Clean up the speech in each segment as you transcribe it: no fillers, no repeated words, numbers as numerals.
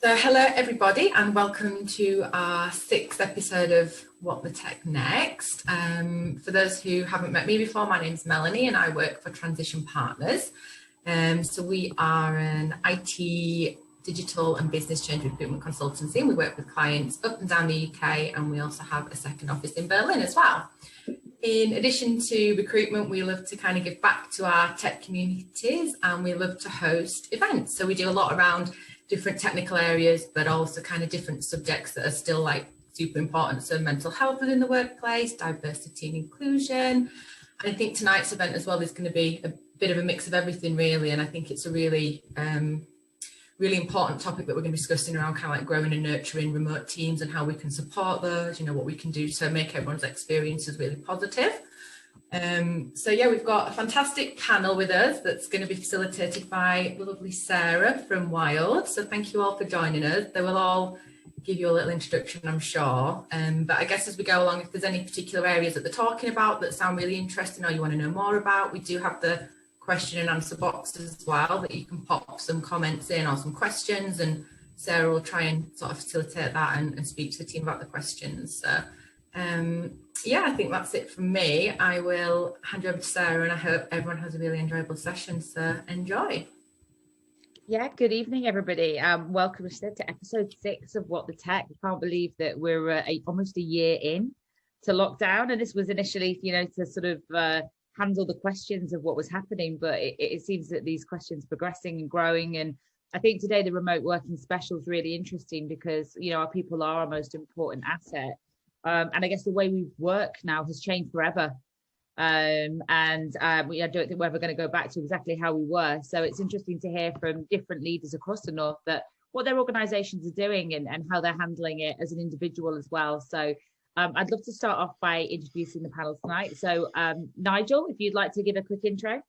So hello everybody and welcome to our 6th episode of What the Tech Next. For those who haven't met me before, my name's Melanie and I work for Transition Partners. So we are an IT, digital and business change recruitment consultancy, and we work with clients up and down the UK, and we also have a second office in Berlin as well. In addition to recruitment, we love to kind of give back to our tech communities, and we love to host events. So we do a lot around different technical areas, but also kind of different subjects that are still like super important. So mental health within the workplace, diversity and inclusion. And I think tonight's event as well is going to be a bit of a mix of everything really. And I think it's a really, really important topic that we're going to be discussing around kind of like growing and nurturing remote teams and how we can support those, you know, what we can do to make everyone's experiences really positive. So yeah, we've got a fantastic panel with us that's going to be facilitated by the lovely Sarah from Wild. So thank you all for joining us. They will all give you a little introduction, I'm sure. But I guess as we go along, if there's any particular areas that they're talking about that sound really interesting or you want to know more about, we do have the question and answer box as well that you can pop some comments in or some questions, and Sarah will try and sort of facilitate that and speak to the team about the questions. So yeah, I think that's it from me. I will hand you over to Sarah, and I hope everyone has a really enjoyable session, so enjoy. Yeah, good evening everybody. Welcome to episode 6 of What the Tech. I can't believe that we're almost a year in to lockdown, and this was initially, you know, to sort of handle the questions of what was happening, but it seems that these questions are progressing and growing. And I think today the remote working special is really interesting because, you know, our people are our most important asset. And I guess the way we work now has changed forever. I don't think we're ever going to go back to exactly how we were. So it's interesting to hear from different leaders across the North that what their organisations are doing and how they're handling it as an individual as well. So I'd love to start off by introducing the panel tonight. So Nigel, if you'd like to give a quick intro.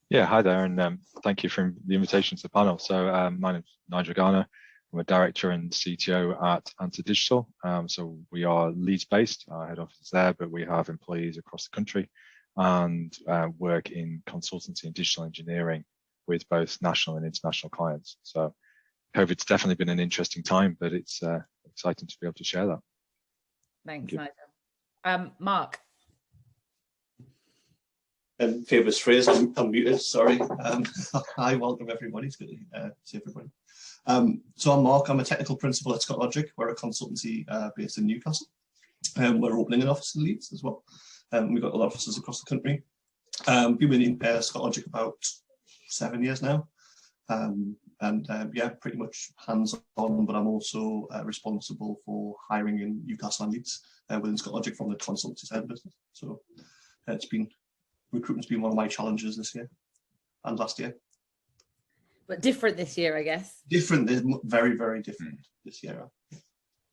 Yeah, hi there, and thank you for the invitation to the panel. So my name's Nigel Garner. I'm a director and CTO at Nhs Digital. So we are Leeds-based, our head office is there, but we have employees across the country and work in consultancy and digital engineering with both national and international clients. So COVID's definitely been an interesting time, but it's exciting to be able to share that. Thanks, Nigel. Mark. Famous phrase, I'm muted, sorry. Hi, welcome everybody, it's good to see everybody. So I'm Mark, I'm a technical principal at ScottLogic. We're a consultancy based in Newcastle. We're opening an office in Leeds as well. We've got a lot of offices across the country. Been with ScottLogic about 7 years now. Yeah, pretty much hands-on, but I'm also responsible for hiring in Newcastle and Leeds within ScottLogic from the consultancy side of the business. So recruitment's been one of my challenges this year and last year. But different this year, I guess. Different, very, very different this year.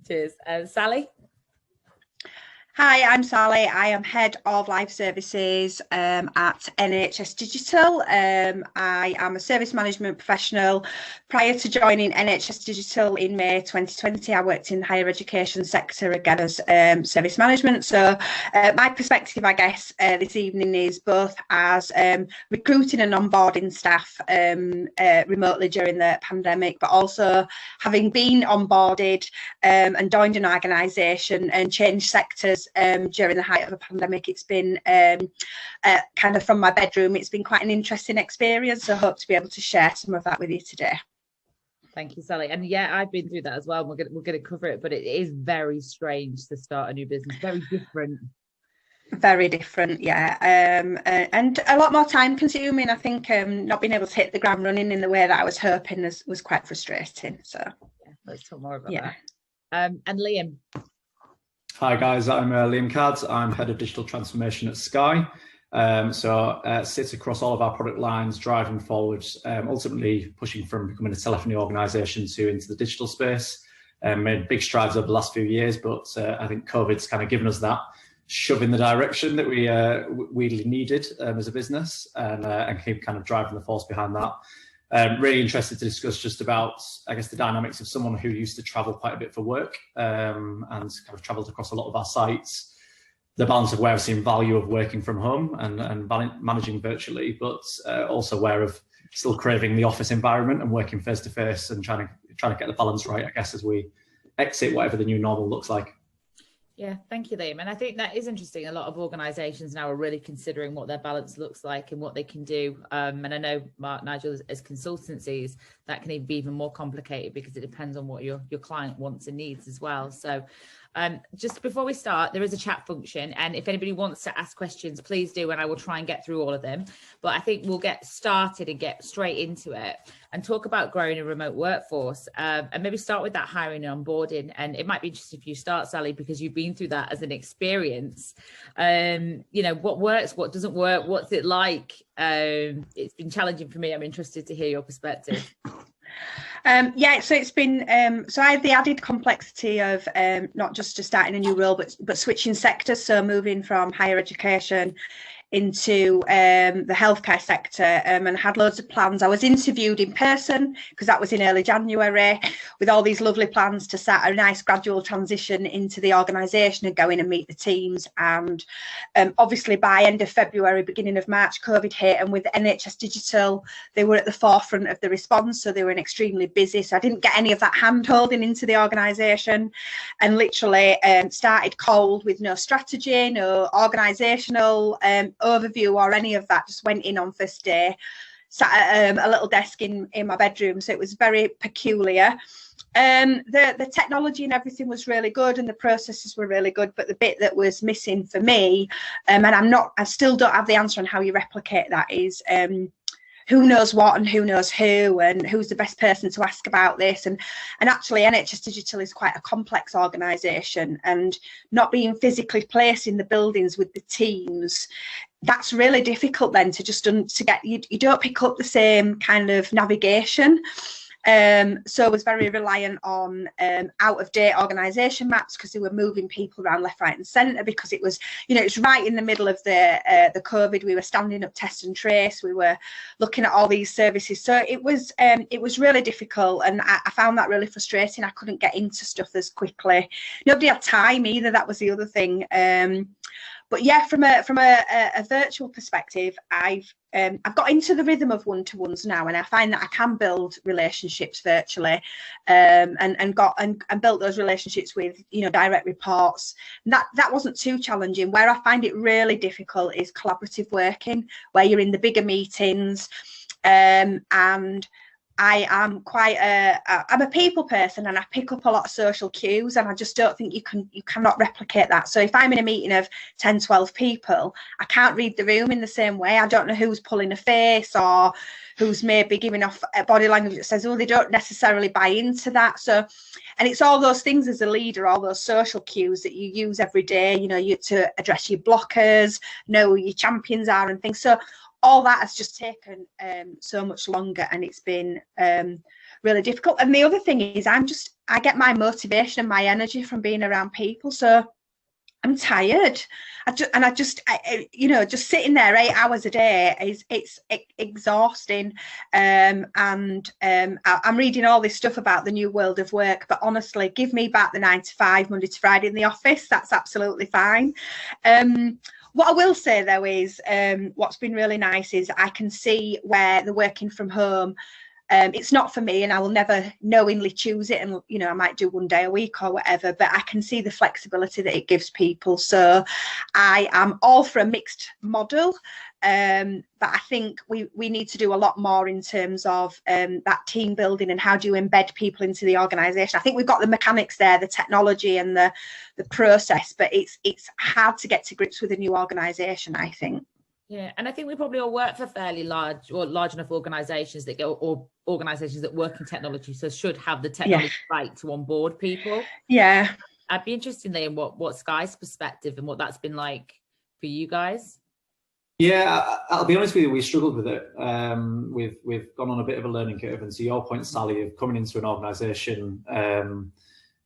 Cheers. Sally? Hi, I'm Sally. I am Head of Live Services at Nhs Digital. I am a service management professional. Prior to joining Nhs Digital in May 2020, I worked in the higher education sector again as service management. So my perspective, I guess, this evening is both as recruiting and onboarding staff remotely during the pandemic, but also having been onboarded and joined an organisation and changed sectors during the height of the pandemic. It's been kind of from my bedroom, it's been quite an interesting experience. So I hope to be able to share some of that with you today. Thank you, Sally. And yeah, I've been through that as well. We're going to cover it, but it is very strange to start a new business. Very different. Very different, yeah. And a lot more time consuming. I think not being able to hit the ground running in the way that I was hoping was quite frustrating. So yeah, let's talk more about that. And Liam. Hi guys, I'm Liam Cadd. I'm Head of Digital Transformation at Sky. Sits across all of our product lines, driving forwards, ultimately pushing from becoming a telephony organisation into the digital space. Made big strides over the last few years, but I think COVID's kind of given us that shove in the direction that we really needed as a business, and keep kind of driving the force behind that. Really interested to discuss just about, I guess, the dynamics of someone who used to travel quite a bit for work and kind of travelled across a lot of our sites, the balance of where I've seen value of working from home and managing virtually, but also where of still craving the office environment and working face to face and trying trying to get the balance right, I guess, as we exit whatever the new normal looks like. Yeah, thank you, Liam. And I think that is interesting. A lot of organisations now are really considering what their balance looks like and what they can do. And I know, Mark, Nigel, as consultancies, that can be even more complicated because it depends on what your client wants and needs as well. So just before we start, there is a chat function. And if anybody wants to ask questions, please do. And I will try and get through all of them. But I think we'll get started and get straight into it and talk about growing a remote workforce, and maybe start with that hiring and onboarding. And it might be interesting if you start, Sally, because you've been through that as an experience. What works, what doesn't work, what's it like? It's been challenging for me. I'm interested to hear your perspective. So it's been so I have the added complexity of not just starting a new role, but switching sectors, so moving from higher education into the healthcare sector, and had loads of plans. I was interviewed in person because that was in early January, with all these lovely plans to start a nice gradual transition into the organisation and go in and meet the teams. And obviously by end of February, beginning of March, COVID hit, and with Nhs Digital, they were at the forefront of the response, so they were extremely busy. So I didn't get any of that hand-holding into the organisation, and literally started cold with no strategy, no organisational overview or any of that. Just went in on first day, sat at a little desk in my bedroom, so it was very peculiar. The technology and everything was really good and the processes were really good, but the bit that was missing for me, and I still don't have the answer on how you replicate that, is who knows what and who knows who, and who's the best person to ask about this. And actually Nhs Digital is quite a complex organisation, and not being physically placed in the buildings with the teams, that's really difficult then to get, you don't pick up the same kind of navigation. So I was very reliant on out of date organisation maps, because they were moving people around left, right and centre, because it was, it's right in the middle of the COVID. We were standing up test and trace, we were looking at all these services, so it was really difficult, and I found that really frustrating. I couldn't get into stuff as quickly. Nobody had time either, that was the other thing. But yeah, from a virtual perspective, I've got into the rhythm of one-to-ones now, and I find that I can build relationships virtually, and built those relationships with direct reports. And that wasn't too challenging. Where I find it really difficult is collaborative working, where you're in the bigger meetings, and I am I'm a people person, and I pick up a lot of social cues, and I just don't think you cannot replicate that. So if I'm in a meeting of 10, 12 people, I can't read the room in the same way. I don't know who's pulling a face or who's maybe giving off a body language that says, oh, they don't necessarily buy into that. So, and it's all those things as a leader, all those social cues that you use every day, to address your blockers, know who your champions are and things. So all that has just taken so much longer, and it's been really difficult. And the other thing is, I get my motivation and my energy from being around people. So I'm tired. Just sitting there 8 hours a day it's exhausting. I'm reading all this stuff about the new world of work, but honestly, give me back the 9 to 5, Monday to Friday in the office. That's absolutely fine. What I will say though is, what's been really nice is I can see where the working from home, it's not for me, and I will never knowingly choose it, and I might do one day a week or whatever, but I can see the flexibility that it gives people. So I am all for a mixed model, but I think we need to do a lot more in terms of that team building and how do you embed people into the organisation. I think we've got the mechanics there, the technology and the process, but it's hard to get to grips with a new organisation, I think. Yeah, and I think we probably all work for fairly large enough organisations that go, or organisations that work in technology, so should have the technology right to onboard people. Yeah, I'd be interested in what Sky's perspective and what that's been like for you guys. Yeah, I'll be honest with you, we struggled with it. We've gone on a bit of a learning curve, and to your point, Sally, of coming into an organisation,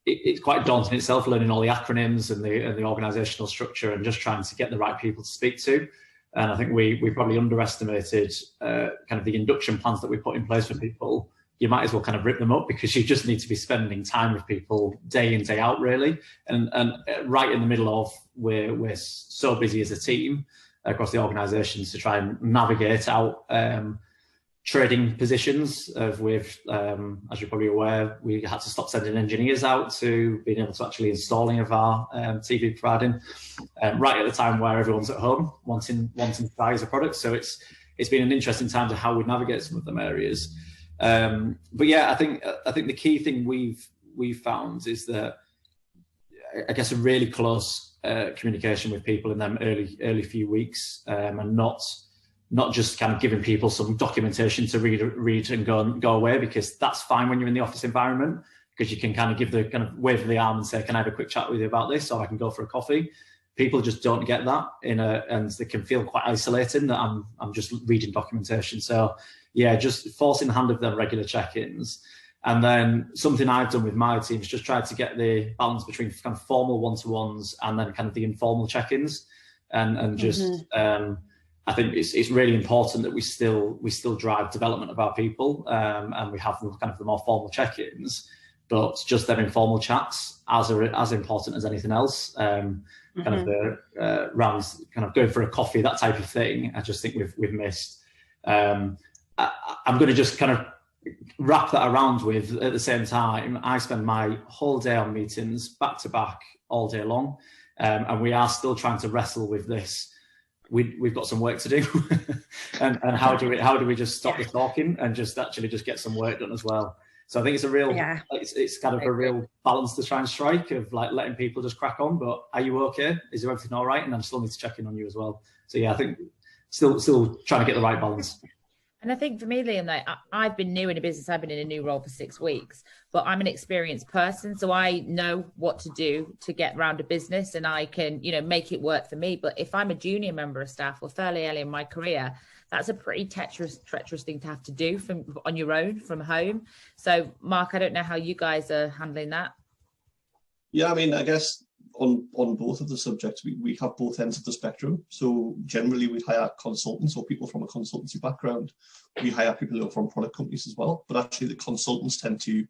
it's quite daunting itself, learning all the acronyms and the organisational structure, and just trying to get the right people to speak to. And I think we probably underestimated kind of the induction plans that we put in place for people. You might as well kind of rip them up, because you just need to be spending time with people day in, day out, really. And right in the middle of we're so busy as a team across the organisations to try and navigate out trading positions of with, as you're probably aware, we had to stop sending engineers out to being able to actually installing of our TV providing right at the time where everyone's at home wanting to try as a product. So it's been an interesting time to how we navigate some of them areas. But yeah, I think the key thing we've found is that, I guess, a really close communication with people in them early few weeks, and not just kind of giving people some documentation to read and go away, because that's fine when you're in the office environment, because you can kind of give the kind of wave of the arm and say, can I have a quick chat with you about this, or I can go for a coffee. People just don't get that and they can feel quite isolated that I'm just reading documentation. So yeah, just forcing the hand of them regular check-ins. And then something I've done with my team is just tried to get the balance between kind of formal one-to-ones and then kind of the informal check-ins, and just I think it's really important that we still drive development of our people, and we have kind of the more formal check-ins, but just them informal chats as important as anything else. Kind of the rounds, kind of going for a coffee, that type of thing. I just think we've missed. I'm going to just kind of wrap that around with, at the same time, I spend my whole day on meetings back to back all day long, and we are still trying to wrestle with this. We've got some work to do, and how do we just stop the talking and just actually just get some work done as well? So I think it's a real, it's kind of a real balance to try and strike of like letting people just crack on, but are you okay? Is everything all right? And I still need to check in on you as well. So yeah, I think still trying to get the right balance. And I think for me, Liam, like I've been new in a business, I've been in a new role for 6 weeks, but I'm an experienced person. So I know what to do to get around a business, and I can, make it work for me. But if I'm a junior member of staff or fairly early in my career, that's a pretty treacherous thing to have to do on your own from home. So Mark, I don't know how you guys are handling that. Yeah, I mean, I guess on both of the subjects, we have both ends of the spectrum. So generally we hire consultants or people from a consultancy background. We hire people who are from product companies as well, but actually the consultants tend to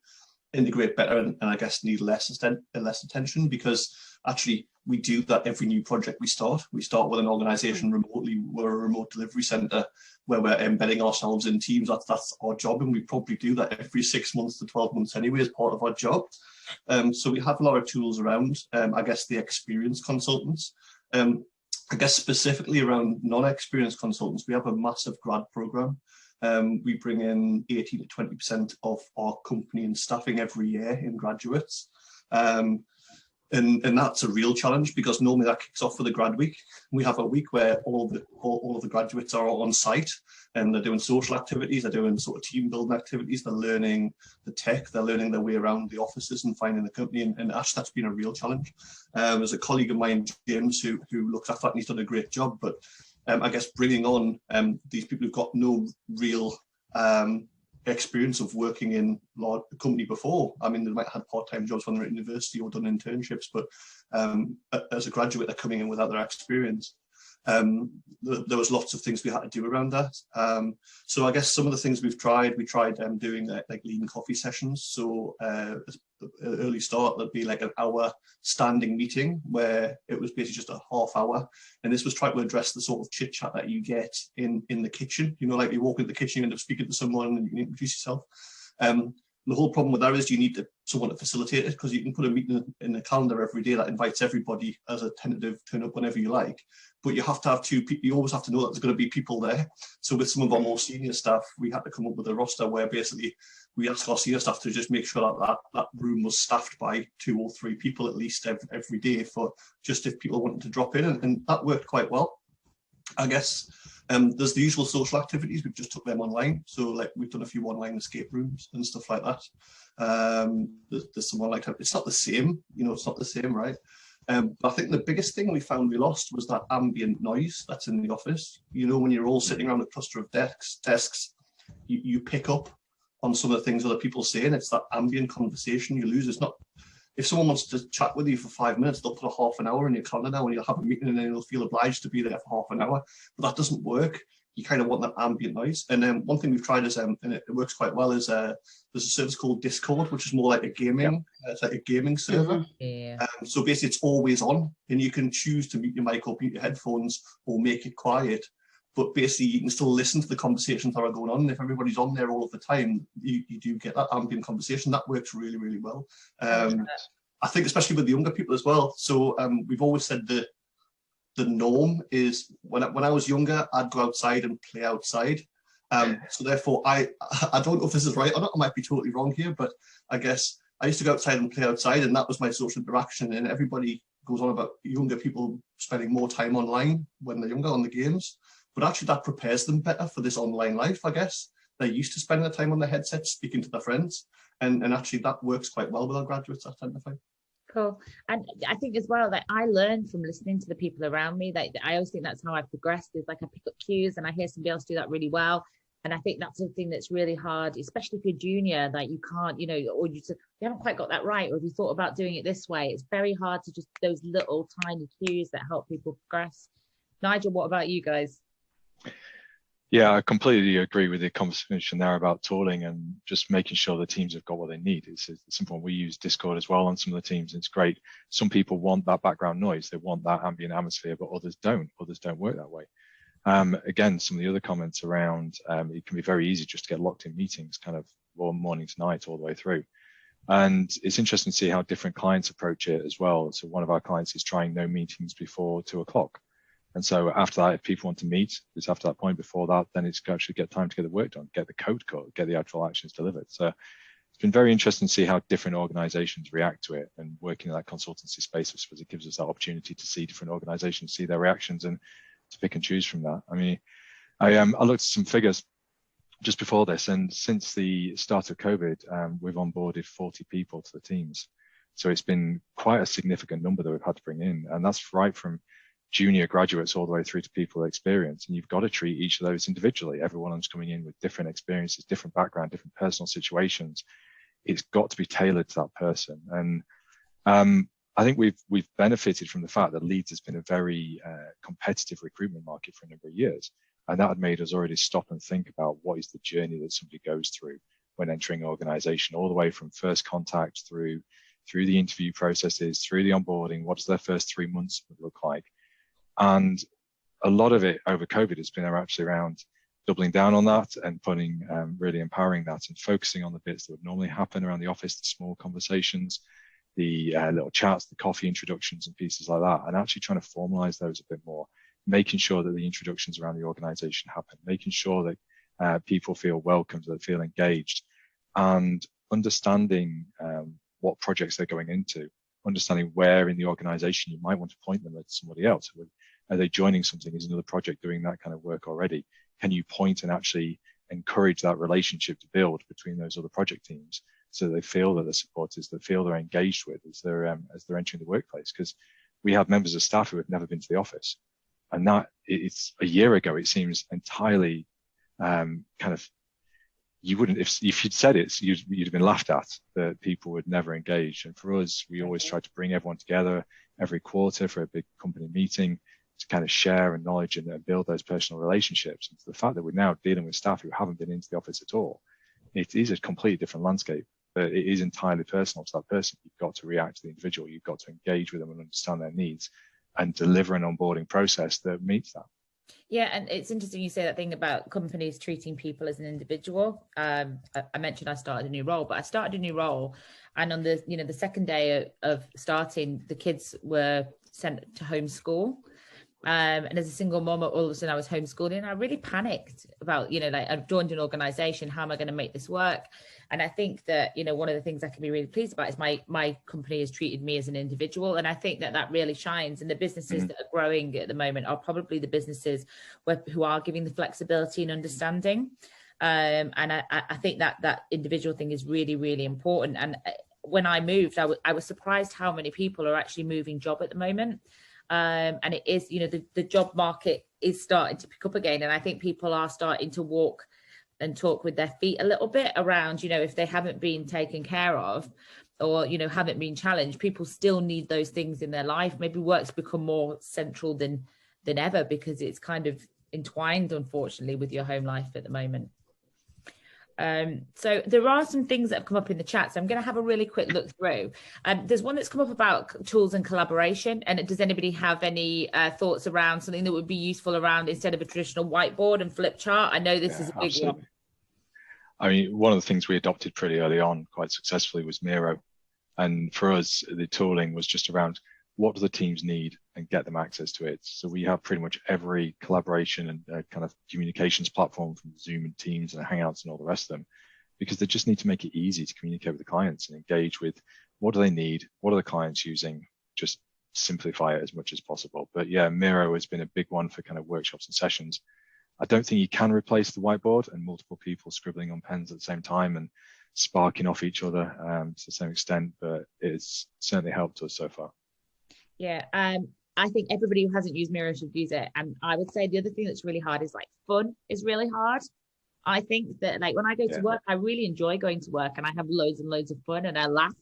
integrate better and I guess need less attention, because actually we do that every new project we start. We start with an organization remotely. We're a remote delivery center where we're embedding ourselves in teams. That's our job, and we probably do that every 6 months to 12 months anyway as part of our job. So we have a lot of tools around, I guess, the experienced consultants. I guess specifically around non-experienced consultants, we have a massive grad program. We bring in 18 to 20% of our company and staffing every year in graduates. And that's a real challenge, because normally that kicks off with a grad week. We have a week where all of the graduates are on site, and they're doing social activities, they're doing sort of team building activities, they're learning the tech, they're learning their way around the offices and finding the company. And actually that's been a real challenge. There's a colleague of mine, James, who looks after that, and he's done a great job. But I guess bringing on these people who've got no real experience of working in large company before. I mean, they might have had part-time jobs when they're at university or done internships, but as a graduate, they're coming in without their experience. There was lots of things we had to do around that. So I guess some of the things we tried doing like lean coffee sessions. So early start, there'd be like an hour standing meeting where it was basically just a half hour. And this was trying to address the sort of chit chat that you get in the kitchen. Like you walk into the kitchen, you end up speaking to someone and you can introduce yourself. The whole problem with that is you need someone to facilitate it, because you can put a meeting in the calendar every day that invites everybody as a tentative turn up whenever you like. But you have to have two people. You always have to know that there's going to be people there. So with some of our more senior staff, we had to come up with a roster where basically we asked our senior staff to just make sure that room was staffed by 2 or 3 people at least every day, for just if people wanted to drop in, and that worked quite well. I guess there's the usual social activities. We've just took them online. So like we've done a few online escape rooms and stuff like that. There's some online, it's not the same, it's not the same, right? But I think the biggest thing we found we lost was that ambient noise that's in the office. When you're all sitting around a cluster of desks, you pick up on some of the things other people say, and it's that ambient conversation you lose. It's not, if someone wants to chat with you for 5 minutes, they'll put a half an hour in your calendar now, and you'll have a meeting and then you'll feel obliged to be there for half an hour. But that doesn't work. You kind of want that ambient noise. And then one thing we've tried is, and it works quite well, is there's a service called Discord, which is more like a gaming, it's like a gaming server. Yeah. So basically it's always on, and you can choose to mute your mic or mute your headphones or make it quiet. but basically you can still listen to the conversations that are going on. And if everybody's on there all of the time, you do get that ambient conversation. That works really, really well. I think especially with the younger people as well. So we've always said that the norm is when I was younger, I'd go outside and play outside. So therefore, I don't know if this is right or not. I might be totally wrong here, but I guess I used to go outside and play outside, and that was my social interaction. And everybody goes on about younger people spending more time online when they're younger on the games, but actually that prepares them better for this online life, I guess. They're used to spending their time on their headsets, speaking to their friends, and actually that works quite well with our graduates, I tend to find. Cool. And I think as well that I learned from listening to the people around me. That I always think that's how I progressed, is like I pick up cues and I hear somebody else do that really well. And I think that's the thing that's really hard, especially if you're junior, that you can't, you know, or you haven't quite got that right, or if you thought about doing it this way, it's very hard to just those little tiny cues that help people progress. Nigel, what about you guys? Yeah, I completely agree with the conversation there about tooling and just making sure the teams have got what they need. It's something we use Discord as well on some of the teams. It's great. Some people want that background noise. They want that ambient atmosphere, but others don't. Others don't work that way. Again, some of the other comments around, it can be very easy just to get locked in meetings kind of morning to night all the way through. And it's interesting to see how different clients approach it as well. So one of our clients is trying no meetings before 2 o'clock. And so after that, if people want to meet, it's after that point. Before that, then it's actually get time to get the work done, get the code cut, get the actual actions delivered. So it's been very interesting to see how different organizations react to it, and working in that consultancy space, I suppose it gives us that opportunity to see different organizations, see their reactions, and to pick and choose from that. I mean, I looked at some figures just before this, and since the start of COVID, we've onboarded 40 people to the teams. So it's been quite a significant number that we've had to bring in, and that's right from junior graduates all the way through to people with experience. And you've got to treat each of those individually. Everyone's coming in with different experiences, different background, different personal situations. It's got to be tailored to that person. And I think we've benefited from the fact that Leeds has been a very competitive recruitment market for a number of years. And that had made us already stop and think about what is the journey that somebody goes through when entering an organization, all the way from first contact through the interview processes, through the onboarding. What does their first 3 months look like? And a lot of it over COVID has been actually around doubling down on that and putting, really empowering that and focusing on the bits that would normally happen around the office, the small conversations, the little chats, the coffee introductions and pieces like that, and actually trying to formalize those a bit more, making sure that the introductions around the organization happen, making sure that people feel welcomed, that they feel engaged, and understanding what projects they're going into, understanding where in the organization you might want to point them at somebody else. Are they joining something? Is another project doing that kind of work already? Can you point and actually encourage that relationship to build between those other project teams, so they feel that they're supported, they feel they're engaged with as they're entering the workplace? Because we have members of staff who have never been to the office, and that it's a year ago. It seems entirely kind of, you wouldn't, if you'd said it, you'd have been laughed at, that people would never engage. And for us, we always try to bring everyone together every quarter for a big company meeting to kind of share and knowledge and build those personal relationships. And the fact that we're now dealing with staff who haven't been into the office at all, it is a completely different landscape, but it is entirely personal to that person. You've got to react to the individual. You've got to engage with them and understand their needs and deliver an onboarding process that meets that. Yeah, and it's interesting you say that thing about companies treating people as an individual. I mentioned I started a new role, but I started a new role, and on the second day of starting, the kids were sent to homeschool. And as a single mom, all of a sudden I was homeschooling, and I really panicked about, I've joined an organization. How am I going to make this work? And I think that, one of the things I can be really pleased about is my company has treated me as an individual. And I think that really shines. And the businesses that are growing at the moment are probably the businesses who are giving the flexibility and understanding. And I think that individual thing is really, really important. And when I moved, I was surprised how many people are actually moving job at the moment. And it is, the job market is starting to pick up again. And I think people are starting to walk and talk with their feet a little bit around, if they haven't been taken care of or, haven't been challenged, people still need those things in their life. Maybe work's become more central than ever because it's kind of entwined, unfortunately, with your home life at the moment. So there are some things that have come up in the chat, so I'm going to have a really quick look through. There's one that's come up about tools and collaboration, and does anybody have any thoughts around something that would be useful around instead of a traditional whiteboard and flip chart? I know this is a big one. I mean, one of the things we adopted pretty early on quite successfully was Miro, and for us the tooling was just around what do the teams need and get them access to it. So we have pretty much every collaboration and kind of communications platform from Zoom and Teams and Hangouts and all the rest of them, because they just need to make it easy to communicate with the clients and engage with what do they need, what are the clients using, just simplify it as much as possible. But yeah, Miro has been a big one for kind of workshops and sessions. I don't think you can replace the whiteboard and multiple people scribbling on pens at the same time and sparking off each other to the same extent, but it's certainly helped us so far. Yeah, I think everybody who hasn't used Miro should use it. And I would say the other thing that's really hard is like fun is really hard. I think that like when I go to work, I really enjoy going to work and I have loads and loads of fun and I laugh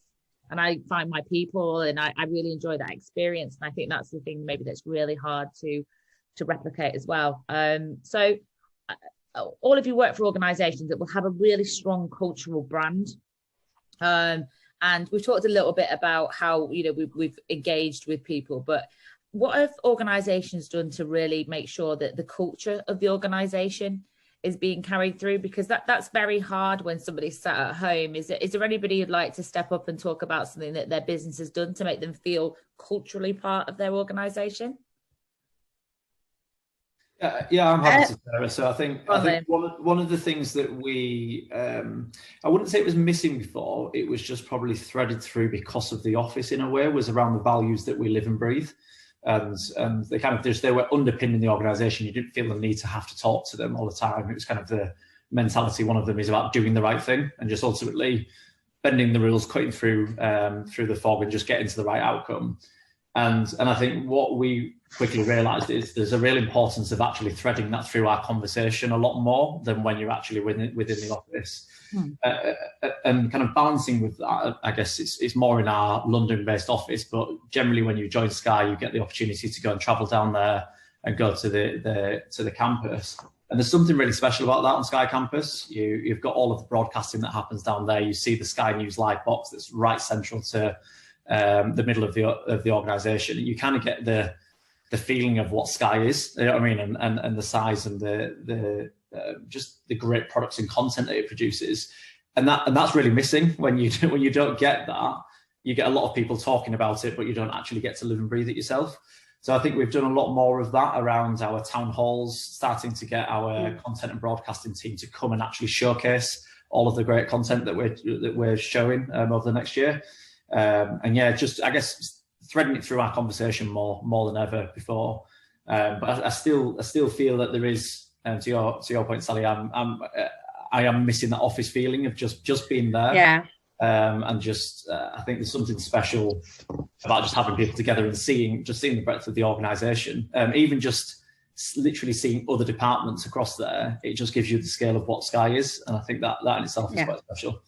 and I find my people and I really enjoy that experience. And I think that's the thing maybe that's really hard to replicate as well. So all of you work for organizations that will have a really strong cultural brand. And we've talked a little bit about how, you know, we've engaged with people, but what have organizations done to really make sure that the culture of the organization is being carried through? Because that's very hard when somebody's sat at home. Is there anybody who'd like to step up and talk about something that their business has done to make them feel culturally part of their organization? Yeah, I'm happy to share it. So I think one of the things that we, I wouldn't say it was missing before, it was just probably threaded through because of the office in a way, was around the values that we live and breathe. And they kind of they were underpinning the organisation. You didn't feel the need to have to talk to them all the time. It was kind of the mentality. One of them is about doing the right thing and just ultimately bending the rules, cutting through the fog and just getting to the right outcome. And I think what we quickly realised is there's a real importance of actually threading that through our conversation a lot more than when you're actually within the office. And kind of balancing with that, I guess it's more in our London-based office, but generally when you join Sky, you get the opportunity to go and travel down there and go to the campus. And there's something really special about that on Sky Campus. You've got all of the broadcasting that happens down there. You see the Sky News live box that's right central to the middle of the organisation. You kind of get the feeling of what Sky is, you know what I mean, and the size and the just the great products and content that it produces, and that's really missing when you don't get that. You get a lot of people talking about it, but you don't actually get to live and breathe it yourself. So I think we've done a lot more of that around our town halls, starting to get our content and broadcasting team to come and actually showcase all of the great content that we're showing over the next year. And yeah, just I guess threading it through our conversation more than ever before. But I still feel that there is, to your point, Sally, I am missing that office feeling of just being there. Yeah. And just I think there's something special about just having people together and seeing the breadth of the organisation. Even just literally seeing other departments across there, it just gives you the scale of what Sky is, and I think that in itself is quite special.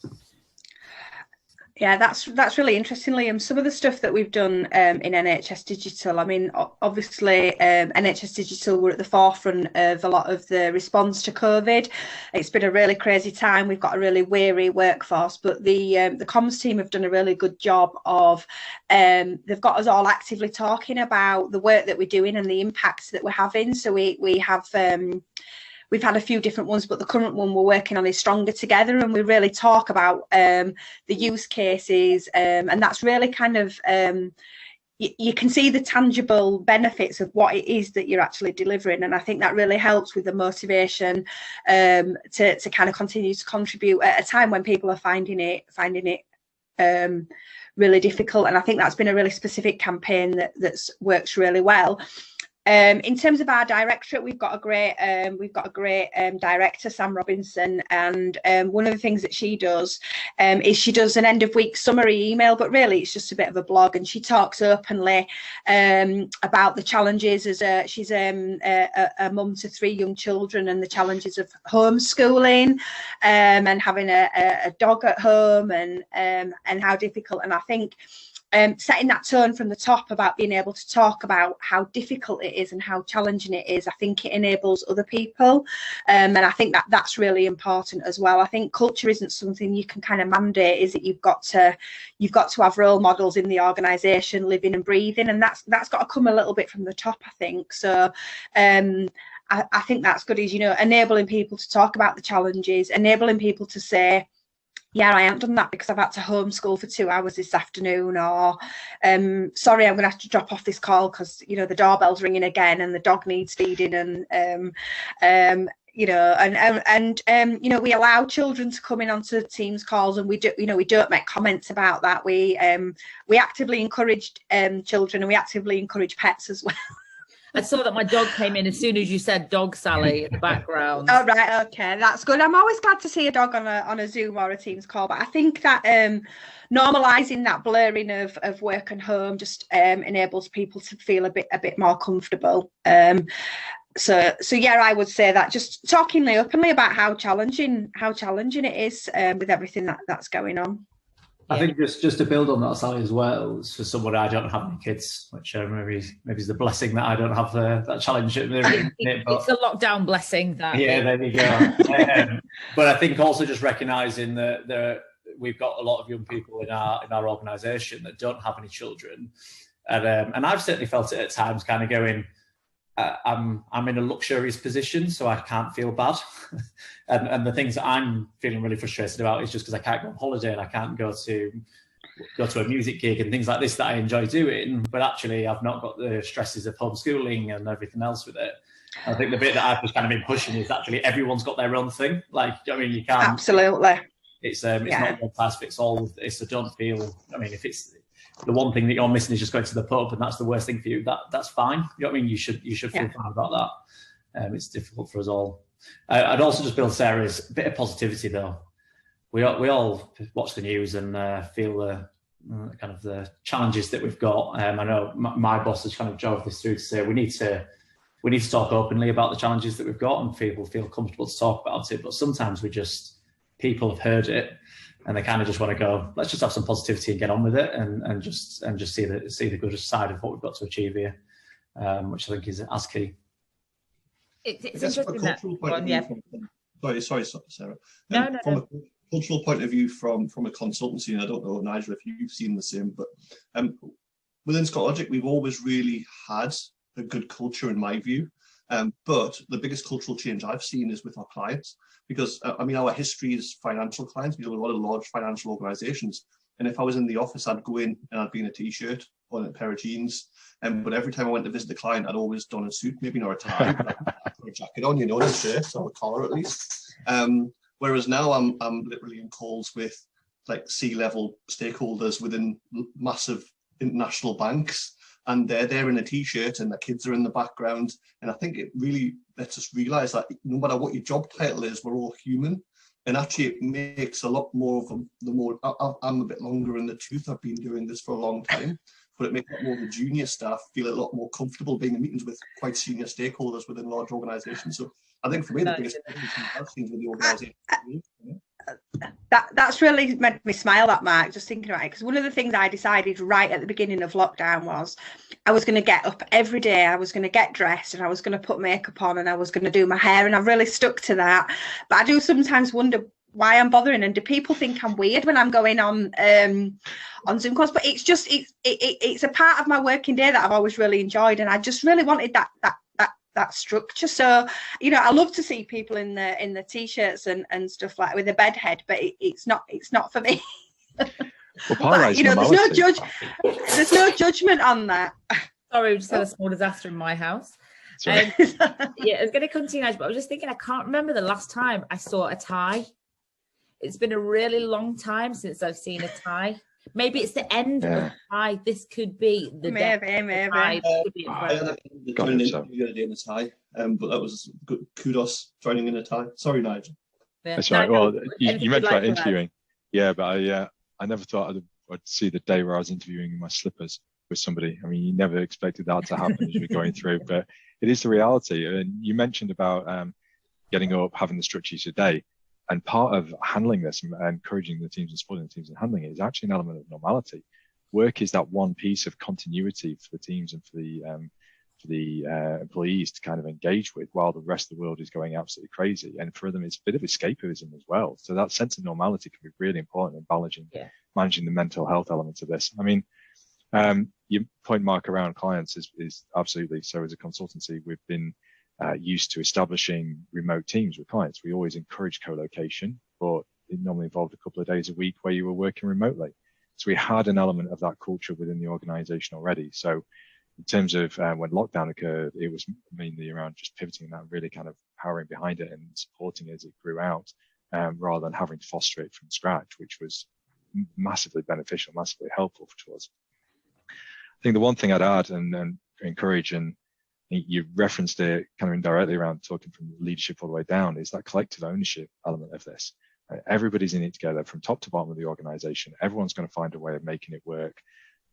Yeah, that's really interesting, Liam. Some of the stuff that we've done in Nhs Digital, I mean, obviously Nhs Digital were at the forefront of a lot of the response to COVID. It's been a really crazy time. We've got a really weary workforce, but the comms team have done a really good job of, they've got us all actively talking about the work that we're doing and the impacts that we're having. So we have... We've had a few different ones, but the current one we're working on is Stronger Together, and we really talk about the use cases, and that's really kind of, you can see the tangible benefits of what it is that you're actually delivering, and I think that really helps with the motivation to kind of continue to contribute at a time when people are finding it really difficult. And I think that's been a really specific campaign that works really well. In terms of our directorate, we've got a great director, Sam Robinson, and one of the things that she does is she does an end of week summary email, but really it's just a bit of a blog, and she talks openly about the challenges as she's a mum to 3 young children, and the challenges of homeschooling and having a dog at home, and how difficult. And I think setting that tone from the top about being able to talk about how difficult it is and how challenging it is, I think it enables other people. And I think that that's really important as well. I think culture isn't something you can kind of mandate, is it? You've got to have role models in the organisation, living and breathing, and that's got to come a little bit from the top, I think. So I think that's good, is, you know, enabling people to talk about the challenges, enabling people to say, yeah, I haven't done that because I've had to homeschool for 2 hours this afternoon, or sorry, I'm going to have to drop off this call because, you know, the doorbell's ringing again and the dog needs feeding, and you know, and you know, we allow children to come in onto Teams calls, and we do, you know, we don't make comments about that. We actively encourage children, and we actively encourage pets as well. I saw that my dog came in as soon as you said dog, Sally, in the background. Oh, right, okay, that's good. I'm always glad to see a dog on a Zoom or a Teams call, but I think that normalising that blurring of work and home just enables people to feel a bit more comfortable. So yeah, I would say that, just talking openly about how challenging it is with everything that's going on. I think just to build on that, Sally, as well, for someone, I don't have any kids, which maybe is the blessing that I don't have that challenge at the minute. It's a lockdown blessing. That, yeah, there you go. But I think also just recognising that we've got a lot of young people in our organisation that don't have any children, and I've certainly felt it at times, kind of going, I'm in a luxurious position, so I can't feel bad. and the things that I'm feeling really frustrated about is just because I can't go on holiday and I can't go to a music gig and things like this that I enjoy doing, but actually I've not got the stresses of homeschooling and everything else with it. I think the bit that I've just kind of been pushing is actually everyone's got their own thing. Like, I mean, you can't. Absolutely. It's not one size fits all. It's, don't feel, I mean, if it's the one thing that you're missing is just going to the pub and that's the worst thing for you, that's fine. You know what I mean? You should feel fine about that. It's difficult for us all. I'd also just build Sarah's bit of positivity though. We all watch the news and feel the kind of the challenges that we've got. I know my boss has kind of drove this through to say we need to talk openly about the challenges that we've got, and people feel comfortable to talk about it. But sometimes people have heard it, and they kind of just want to go, let's just have some positivity and get on with it, and just see the good side of what we've got to achieve here, which I think is as key. It's interesting that one, Sorry, Sarah. No. From a cultural point of view, from a consultancy, and I don't know, Nigel, if you've seen the same, but within Scott Logic, we've always really had a good culture, in my view. But the biggest cultural change I've seen is with our clients, because I mean, our history is financial clients. We deal with a lot of large financial organizations. And if I was in the office, I'd go in and I'd be in a t-shirt or in a pair of jeans. But every time I went to visit the client, I'd always done a suit, maybe not a tie, but I'd put a jacket on, you know, and a shirt or a collar at least. Whereas now I'm literally in calls with like C-level stakeholders within massive international banks, and they're there in a t-shirt and the kids are in the background. And I think it really lets us realize that no matter what your job title is, we're all human. And actually it makes a lot more of I'm a bit longer in the tooth. I've been doing this for a long time, but it makes a lot more of the junior staff feel a lot more comfortable being in meetings with quite senior stakeholders within large organizations. So I think for me, the biggest thing with the organization. That's really made me smile, that Mark, just thinking about it, because one of the things I decided right at the beginning of lockdown was I was going to get up every day, I was going to get dressed, and I was going to put makeup on, and I was going to do my hair, and I've really stuck to that. But I do sometimes wonder why I'm bothering, and do people think I'm weird when I'm going on Zoom calls? But it's just it's a part of my working day that I've always really enjoyed, and I just really wanted that structure. So, you know, I love to see people in the t-shirts and stuff like with a bed head, but it's not for me. Well, but, you know, there's no judgment on that. Sorry, we just had a small disaster in my house. Yeah, I was going to come to you guys, but I was just thinking, I can't remember the last time I saw a tie. It's been a really long time since I've seen a tie. Maybe it's the end of the tie. This could be the maybe. Got in a tie, but that was good. Kudos joining in a tie. Sorry, Nigel. Yeah. That's right. Well, you mentioned about interviewing. Yeah, but I never thought I'd see the day where I was interviewing in my slippers with somebody. I mean, you never expected that to happen as you're going through, but it is the reality. And you mentioned about getting up, having the structure today. And part of handling this and encouraging the teams and supporting the teams and handling it is actually an element of normality. work is that one piece of continuity for the teams and for the employees to kind of engage with while the rest of the world is going absolutely crazy. And for them, it's a bit of escapism as well. So that sense of normality can be really important in managing the mental health elements of this. I mean, your point, Mark, around clients is absolutely so. As a consultancy, we've been used to establishing remote teams with clients. We always encourage co-location, but it normally involved a couple of days a week where you were working remotely. So we had an element of that culture within the organization already. So in terms of when lockdown occurred, it was mainly around just pivoting that, really kind of powering behind it and supporting it as it grew out, rather than having to foster it from scratch, which was massively beneficial, massively helpful for us. I think the one thing I'd add and encourage, and you referenced it kind of indirectly around talking from leadership all the way down, is that collective ownership element of this. Everybody's in it together from top to bottom of the organization. Everyone's going to find a way of making it work.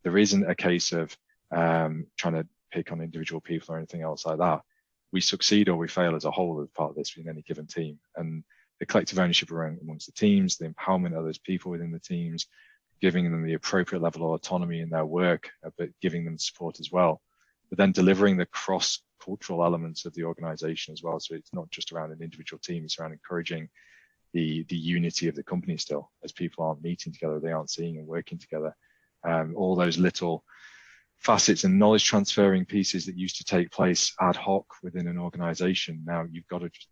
There isn't a case of trying to pick on individual people or anything else like that. We succeed or we fail as a whole as part of this in any given team. And the collective ownership amongst the teams, the empowerment of those people within the teams, giving them the appropriate level of autonomy in their work, but giving them support as well. But then delivering the cross-cultural elements of the organization as well. So it's not just around an individual team, it's around encouraging the unity of the company still, as people aren't meeting together, they aren't seeing and working together. All those little facets and knowledge transferring pieces that used to take place ad hoc within an organization, now you've got to just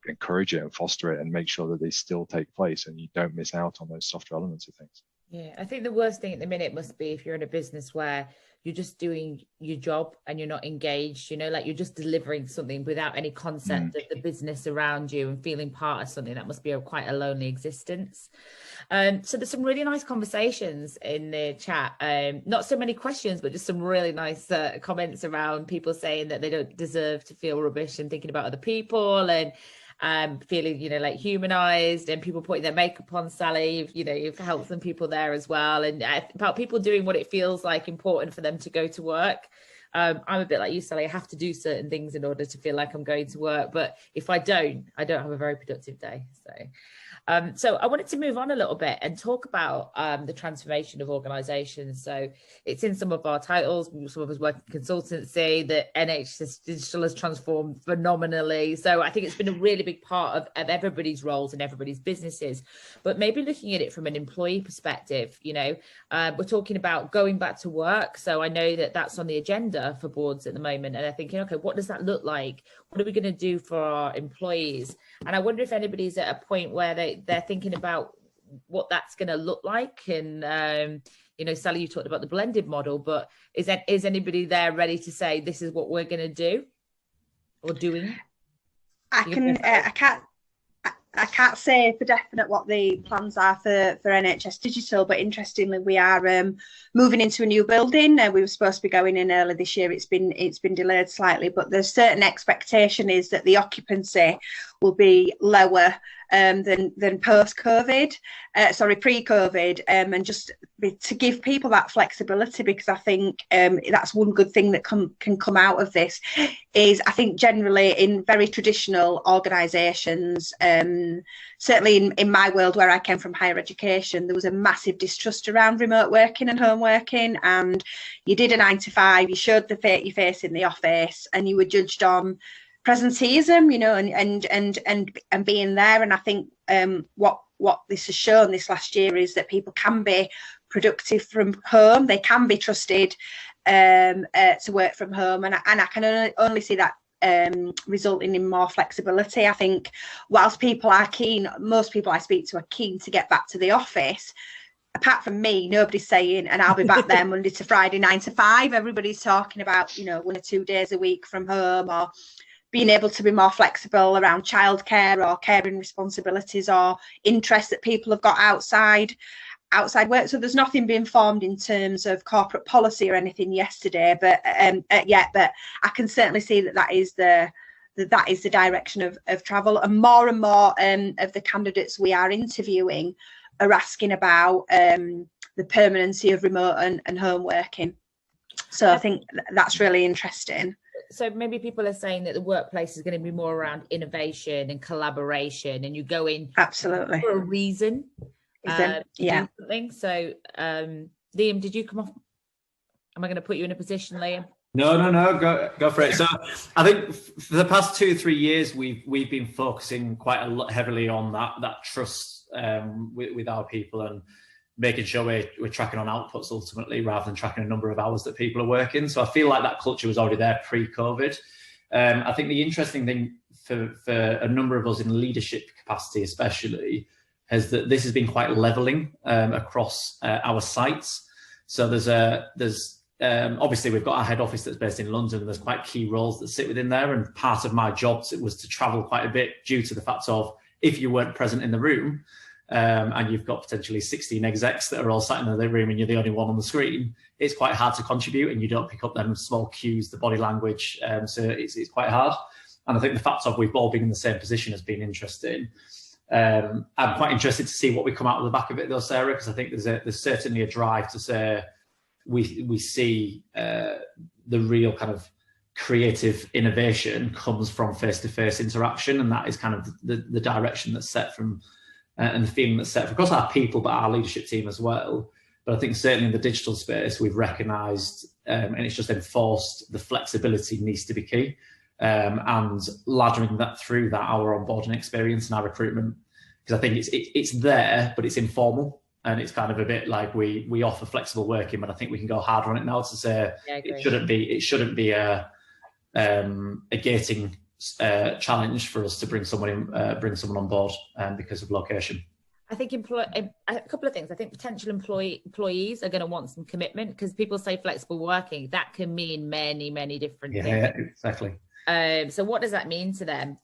encourage it and foster it and make sure that they still take place and you don't miss out on those softer elements of things. Yeah, I think the worst thing at the minute must be if you're in a business where you're just doing your job and you're not engaged, like you're just delivering something without any concept of the business around you and feeling part of something. That must be quite a lonely existence. So there's some really nice conversations in the chat. Not so many questions, but just some really nice comments around people saying that they don't deserve to feel rubbish and thinking about other people and feeling, like humanized, and people putting their makeup on. Sally, you've helped some people there as well, and about people doing what it feels like important for them to go to work. I'm a bit like you, Sally. I have to do certain things in order to feel like I'm going to work, but if I don't have a very productive day. So I wanted to move on a little bit and talk about the transformation of organisations. So it's in some of our titles. Some of us work in consultancy. The Nhs Digital has transformed phenomenally. So I think it's been a really big part of everybody's roles and everybody's businesses. But maybe looking at it from an employee perspective, we're talking about going back to work. So I know that that's on the agenda for boards at the moment. And I'm thinking, okay, what does that look like? What are we going to do for our employees? And I wonder if anybody's at a point where they're thinking about what that's going to look like. And, Sally, you talked about the blended model, but is anybody there ready to say, this is what we're going to do or doing? I can't say for definite what the plans are for Nhs Digital, but interestingly, we are moving into a new building. We were supposed to be going in early this year. It's been delayed slightly, but there's certain expectation is that the occupancy will be lower than pre-COVID, and just to give people that flexibility, because I think that's one good thing that can come out of this is, I think generally in very traditional organisations, certainly in my world where I came from, higher education, there was a massive distrust around remote working and home working, and you did a 9 to 5, you showed your face in the office, and you were judged on presenteeism, and being there. And I think what this has shown this last year is that people can be productive from home. They can be trusted to work from home, and I can only see that resulting in more flexibility. I think whilst people are keen, most people I speak to are keen to get back to the office. Apart from me, nobody's saying, and I'll be back there Monday to Friday, 9 to 5. Everybody's talking about, 1 or 2 days a week from home, or being able to be more flexible around childcare or caring responsibilities or interests that people have got outside work. So there's nothing being formed in terms of corporate policy or anything yesterday, but but I can certainly see that is the direction of travel, and more of the candidates we are interviewing are asking about the permanency of remote and home working. So I think that's really interesting. So maybe people are saying that the workplace is going to be more around innovation and collaboration, and you go in absolutely for a reason. Yeah. Something. So Liam, did you come off? Am I going to put you in a position, Liam? No, go for it. So I think for the past 2 or 3 years, we've been focusing quite a lot heavily on that trust with our people and making sure we're tracking on outputs ultimately, rather than tracking a number of hours that people are working. So I feel like that culture was already there pre-COVID. I think the interesting thing for a number of us in leadership capacity especially is that this has been quite leveling across our sites. So there's obviously we've got our head office that's based in London, and there's quite key roles that sit within there. And part of my job was to travel quite a bit due to the fact of, if you weren't present in the room, and you've got potentially 16 execs that are all sat in the room and you're the only one on the screen, it's quite hard to contribute, and you don't pick up them small cues, the body language. So it's quite hard. And I think the fact of we've all been in the same position has been interesting. I'm quite interested to see what we come out of the back of it though, Sarah, because I think there's certainly a drive to say we see the real kind of creative innovation comes from face-to-face interaction, and that is kind of the direction that's set from and the feeling that's set across our people, but our leadership team as well. But I think certainly in the digital space, we've recognised, and it's just enforced, the flexibility needs to be key, and laddering that through our onboarding experience and our recruitment, because I think it's there, but it's informal, and it's kind of a bit like we offer flexible working, but I think we can go harder on it now to say it shouldn't be a gating challenge for us to bring someone on board because of location. I think a couple of things. I think potential employees are going to want some commitment, because people say flexible working, that can mean many different things. Yeah, exactly. So what does that mean to them?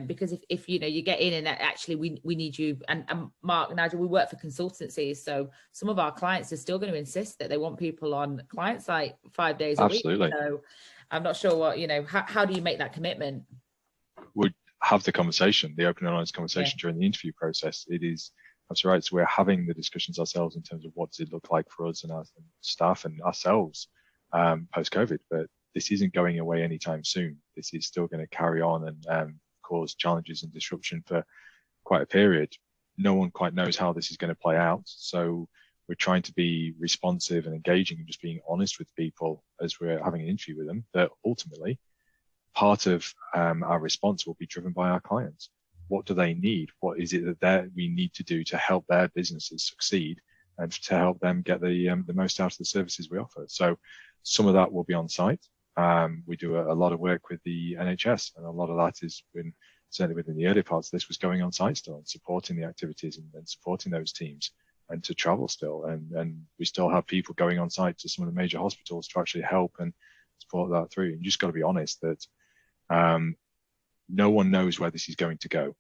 Because if you get in and actually we need you, and Mark, Nigel, we work for consultancies, so some of our clients are still going to insist that they want people on client site 5 days a week. So I'm not sure what, how do you make that commitment? Would have the conversation, the open and honest conversation during the interview process. That's right. So we're having the discussions ourselves in terms of what does it look like for us and our staff and ourselves post-COVID. But this isn't going away anytime soon. This is still going to carry on and cause challenges and disruption for quite a period. No one quite knows how this is going to play out. So we're trying to be responsive and engaging and just being honest with people as we're having an interview with them, that ultimately part of our response will be driven by our clients. What do they need? What is it that we need to do to help their businesses succeed and to help them get the most out of the services we offer? So some of that will be on site. We do a lot of work with the NHS, and a lot of that is certainly within the early parts of this was going on site still and supporting the activities and supporting those teams, and to travel still. And we still have people going on site to some of the major hospitals to actually help and support that through. And you just got to be honest that no one knows where this is going to go.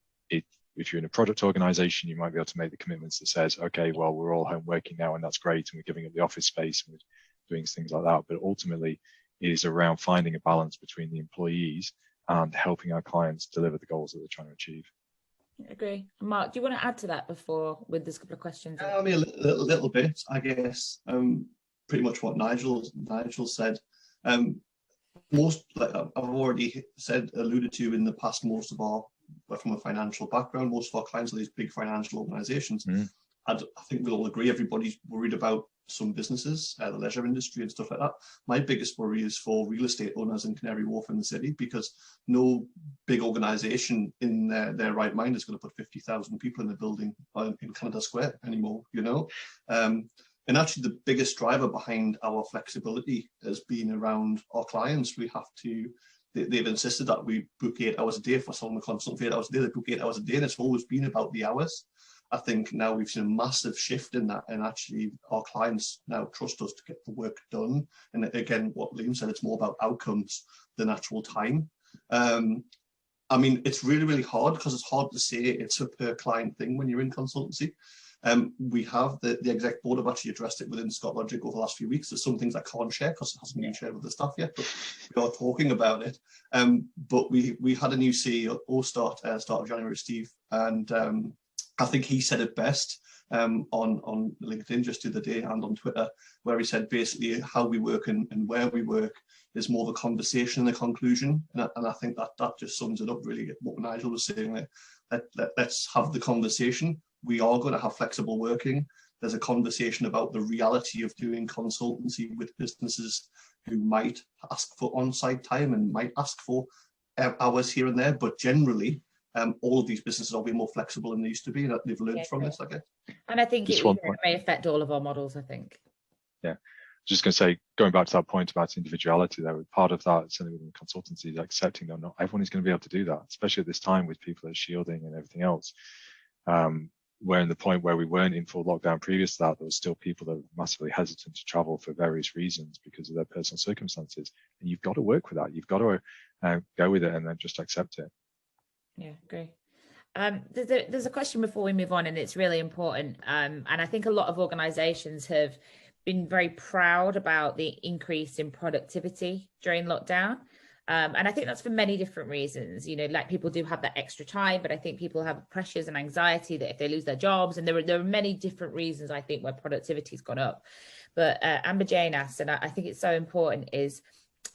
If you're in a product organization, you might be able to make the commitments that says, okay, well, we're all home working now, and that's great, and we're giving up the office space and we're doing things like that. But ultimately, it is around finding a balance between the employees and helping our clients deliver the goals that they're trying to achieve. I agree. Mark, do you want to add to that before with this couple of questions? I mean, a little bit, I guess. Pretty much what Nigel said. Most, like I've already alluded to in the past, most of our, from a financial background, most of our clients are these big financial organizations. I think we'll all agree everybody's worried about some businesses, the leisure industry and stuff like that. My biggest worry is for real estate owners in Canary Wharf in the city, because no big organization in their right mind is going to put 50,000 people in a building in Canada Square anymore, And actually the biggest driver behind our flexibility has been around our clients. They've insisted that we book 8 hours a day. For someone consultant for 8 hours a day, they book 8 hours a day, and it's always been about the hours. I think now we've seen a massive shift in that, and actually our clients now trust us to get the work done. And again, what Liam said, it's more about outcomes than actual time. I mean, it's really hard, because it's hard to say it's a per client thing when you're in consultancy. We have the exec board have actually addressed it within ScottLogic over the last few weeks. There's some things I can't share because it hasn't been shared with the staff yet, but we are talking about it. But we had a new CEO start of January, Steve, and I think he said it best on LinkedIn just the other day, and on Twitter, where he said basically how we work and where we work is more of a conversation than a conclusion. And I think that just sums it up really, what Nigel was saying there. Let's have the conversation. we are going to have flexible working. There's a conversation about the reality of doing consultancy with businesses who might ask for on-site time and might ask for hours here and there, but generally, all of these businesses are being more flexible than they used to be, and they've learned from this, I guess. And I think it may affect all of our models, I think. Yeah, just going to say, going back to that point about individuality, though, part of that, certainly within consultancy, is accepting that not everyone is going to be able to do that, especially at this time with people that are shielding and everything else. We're in the point where we weren't in full lockdown previous to that, there was still people that were massively hesitant to travel for various reasons because of their personal circumstances. And you've got to work with that. You've got to go with it and then just accept it. Yeah, agree. There's a question before we move on, and it's really important. And I think a lot of organizations have been very proud about the increase in productivity during lockdown. And I think that's for many different reasons. You know, like people do have that extra time, but I think people have pressures and anxiety that if they lose their jobs, and there are many different reasons, I think, where productivity's gone up. But Amber Jane asked, and I think it's so important, is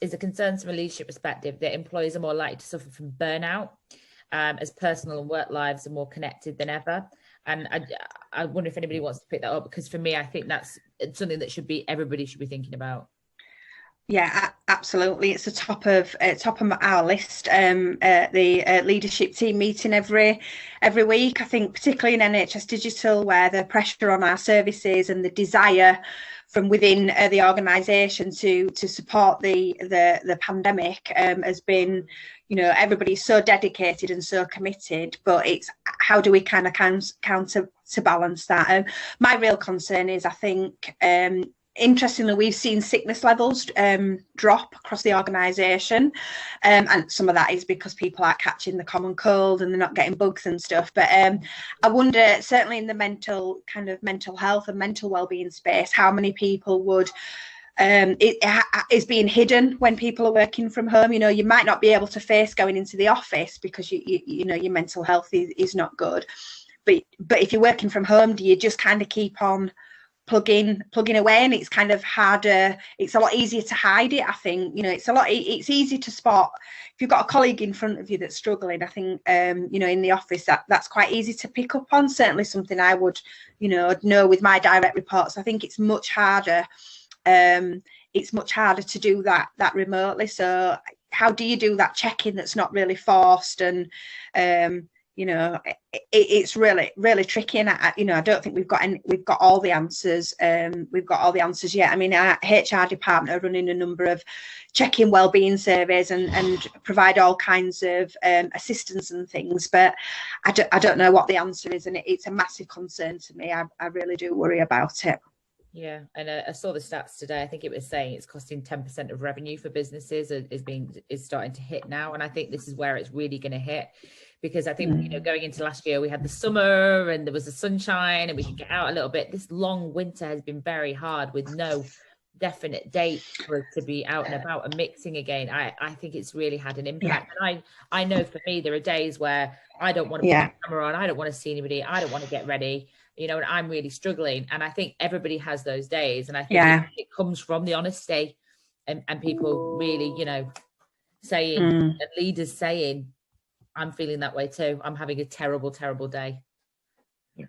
a concern from a leadership perspective that employees are more likely to suffer from burnout as personal and work lives are more connected than ever. And I wonder if anybody wants to pick that up, because for me, I think that's something that everybody should be thinking about. Yeah, absolutely. It's the top of our list. The leadership team meeting every week. I think particularly in NHS Digital, where the pressure on our services and the desire from within the organisation to support the pandemic has been, you know, everybody's so dedicated and so committed. But it's how do we kind of counterbalance that? My real concern is, I think, interestingly, we've seen sickness levels drop across the organisation, and some of that is because people are catching the common cold and they're not getting bugs and stuff. But I wonder, certainly in the mental health and mental wellbeing space, how many people would is being hidden when people are working from home. You know, you might not be able to face going into the office because you know your mental health is not good. But if you're working from home, do you just kind of keep on plugging away, and it's kind of harder, it's a lot easier to hide it, I think. You know, it's easy to spot if you've got a colleague in front of you that's struggling. I think you know, in the office that's quite easy to pick up on, certainly something I would, you know with my direct reports. I think it's much harder to do that remotely. So how do you do that check-in that's not really forced? And you know, it's really, really tricky, and I don't think we've got all the answers. We've got all the answers yet. I mean, our HR department are running a number of check-in wellbeing surveys and provide all kinds of assistance and things, but I don't know what the answer is, and it's a massive concern to me. I really do worry about it. Yeah, and I saw the stats today. I think it was saying it's costing 10% of revenue for businesses is starting to hit now, and I think this is where it's really going to hit. Because I think, you know, going into last year, we had the summer and there was the sunshine and we could get out a little bit. This long winter has been very hard with no definite date for us to be out and about and mixing again. I think it's really had an impact. Yeah. And I know for me, there are days where I don't want to put the camera on. I don't want to see anybody. I don't want to get ready, you know, and I'm really struggling. And I think everybody has those days. And I think it comes from the honesty and people really, you know, saying, and leaders saying, I'm feeling that way too. I'm having a terrible, terrible day. Yeah,